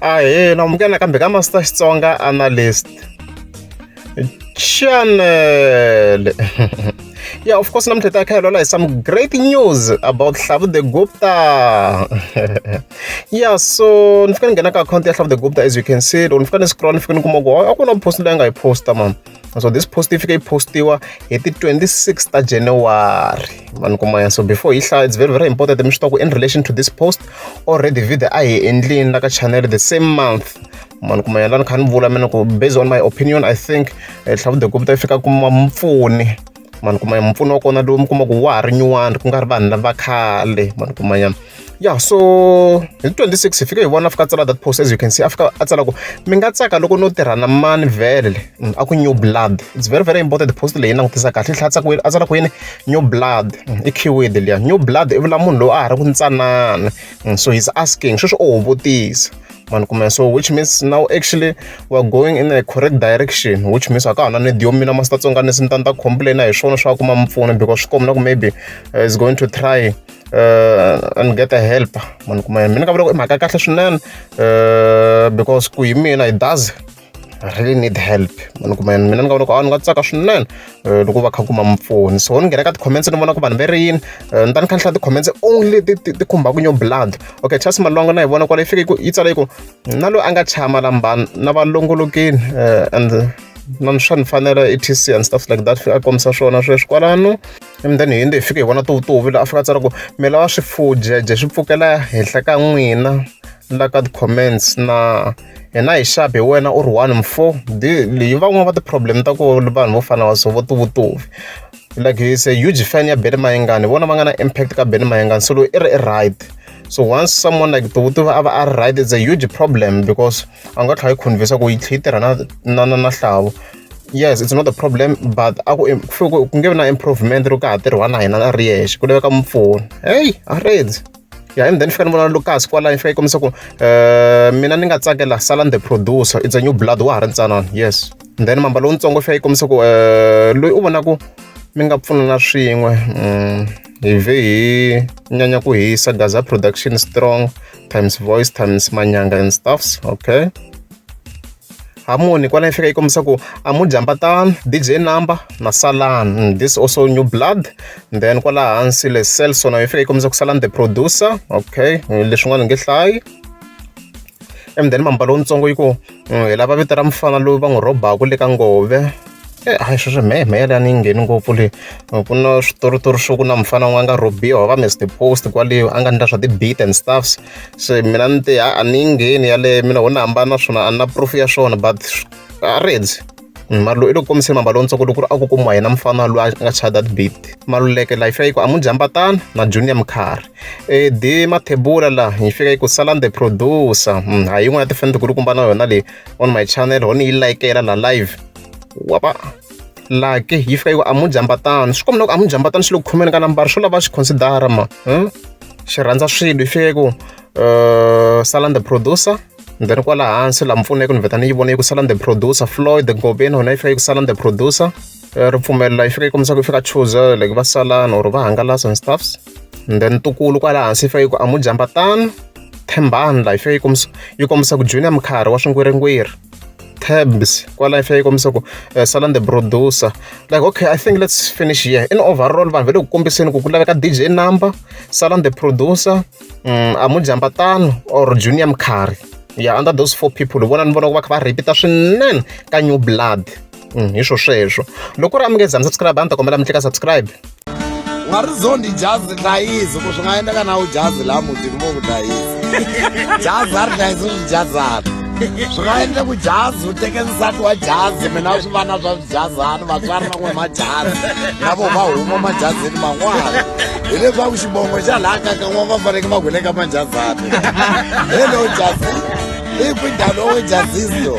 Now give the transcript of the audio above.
Namukela kambe ka Master Xitsonga analyst. Channel. Yeah, of course, I'm telling some great news about the Gupta. Yeah, so if you can get account of the Gupta, as you can see, if you can scroll, if you can go, I can post the post, man. So this post, if you post it, it's the 26th of January. So before it's very, very important that in relation to this post, already video I in like a channel the same month. Based on my opinion, I think the Gupta if you can mupfuni. Mupfuni wa kona lomu kuma ku wa ha ri nyuwana ku nga ri vanhu lava khale kumanyana. Yeah, so hi 26 hi fika hi vona fika tsala that post, as you can see afika a tsala ku mi nga tsaka loko no tirha na mani vele a ku new blood. It's very, very important post leyi langutisa kahle a tsala ku yini new blood i keyword liya. New blood i vula munhu loyi a ha ri ku ntsanana. So he's asking sweswo o vutisa. So which means now actually we're going in a correct direction, which means I can't Master Xitsonga nisintanta complain hi swona swa kuma mpfuno because maybe is going to try and get a help. Mina ka vula ku mhaka kahle swinene because ku hi mina it does really need help. Mina ni nga vona ku ni nga tsaka swinene loko va kha kuma mpfuni. So ni nghena ka ti-comments ni vona ku vanhu va ri yini ni ta ni khanhla ti-comments only ti khumbaka new blood. Okay, Charles Malongo na hi vona kwala yi fike yi tsala ku na loyi a nga chama lambani na valongolokini and na swa ni fanela etc and stuff like that a kombisa swona sweswi kwalano. And then hi yinde hi fike hi vona tovutovi la a fika a tsala ku mi lava swifujeje swi pfukela henhla ka n'wina la ka ti-comments na hina hi xabi hi wena u ri 1-4 leyi van'wana va ti-problem ta ku vanhu vo fana va so vo tovutovi. Like he's a huge fan ya Benny Mayengani, vona va nga na impact ka Benny Mayengani, so loyi i ri right. So once someone like tovutovi a va a ri right, it's a huge problem because a nga tlha yi convince ku yi tlhe yi tirha na hlavu. Yes, it's not a problem, but ku nge vi na improvement loko ka ha tirhiwa na hina a ri yexe ku laveka mpfuno. Hey, already. Yeah, and then fika ni vona Lucas kwala yi fika yi kombisa ku mina ni nga tsakela Salan the Producer, it's a new blood wa ha ri ntsanana. Yes, and then mamba lowutsongo fika yi kombisa ku loyi u vona ku mi nga pfunana swin'we hi ve hi nyanya ku hisa Gaza production strong times voice times manyanga and stuffs. Okay, Harmony kwala yi fika yi kombisa ku Amujambatana DJ number na Salan, this also new blood. And then kwala hansi le Selson yi fika yi kombisa ku Salan the Producer. Okay, leswin'wana nge hlayi. And then mamba lowutsongo yi ku hi lava vito ra mufana loyi va n'wi rhobaka le ka ngove. Hayi sweswo mehe leyi a ni yi ngheni ngopfu leyi ku na switoritori swo ku na mufana wun'we a nga rhobiwa va miss the post kwaleyo a nga endla swa ti-beat and stuffs. So mina ni te a ni yi ngheni yaleyo mina ho ni hambana na swona a ni na proof ya swona but already mara loyi i loko kombiseni mamba lowutsongo loko ku ri a ku kumiwa yena mufana loyi a nga chaya that beat. Maluleke la yi fika yi ku Amujambatana na Junior Mkhari. Di Mathebula la yi fika yi ku Salan the Producer. Hayi yin'wana ya tifani ti ku ri kumba na yona leyi on my channel ho ni yi likela la live wapa like yi fika yi ku Amujambatana. Swi komba na ku Amujambatana xi le ku khomeni ka nambara swo lava xi considera ma xi rhandza swilo yi fika yi ku Salan the Producer. Then kwala hansi la mpfuno ku ni vheta ni yi vona yi ku Salan the Producer. Floyd the Ngobeni hona yi fika yi ku Salan the Producer. Ripfumelela yi fika yi kombisa ku yi fika choose like va Salan or va hangalasa and stuffs. And then Tukulu kwala hansi yi fika yi ku Amujambatana. Thembani la yi fika yi kombisa ku Junior Mkhari wa swingwirigwiri. Tabs kwala yi fika yi kombisa ku Salan the Producer. Like okay, I think let's finish here. In overall vanhu va le ku kombiseni ku laveka DJ number, Salan the Producer, Amujambatana or Junior Mkhari. Yeah, under those 4 people vona ni vona ku va kha va repeat swinene ka new blood. Hi sweswo loko ri a mi nge zami subscribe a ni ta kombela mi tlika subscribe. Nga ri zondi jazi dlayizi ku swi nga endleka na u jazi laha mutini mo ku dlayizi jazi a ri dlayisi swijazana swi nga endla ku jazi u teke nsati wa jazi mina swi vana swa swijazana vatswari na n'we majazi na vo va huma majazini man'wana hi leswaku xibongo xa laha ka kan'wana va faneke va gwele ka majazana hello jazi i ku njhani wo jazisto.